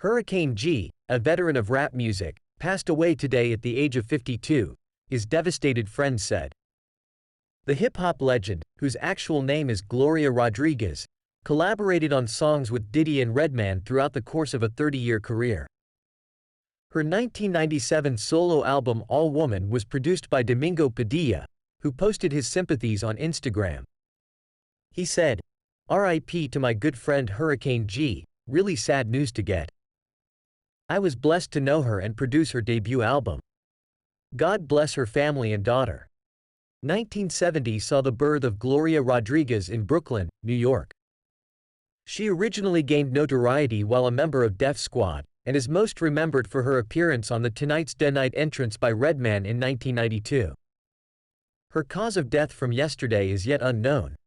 Hurricane G, a veteran of rap music, passed away today at the age of 52, his devastated friends said. The hip-hop legend, whose actual name is Gloria Rodriguez, collaborated on songs with Diddy and Redman throughout the course of a 30-year career. Her 1997 solo album All Woman was produced by Domingo Padilla, who posted his sympathies on Instagram. He said, "R.I.P. to my good friend Hurricane G, really sad news to get. I was blessed to know her and produce her debut album. God bless her family and daughter." 1970 saw the birth of Gloria Rodriguez in Brooklyn, New York. She originally gained notoriety while a member of Def Squad, and is most remembered for her appearance on the Tonight's Night entrance by Redman in 1992. Her cause of death from yesterday is yet unknown.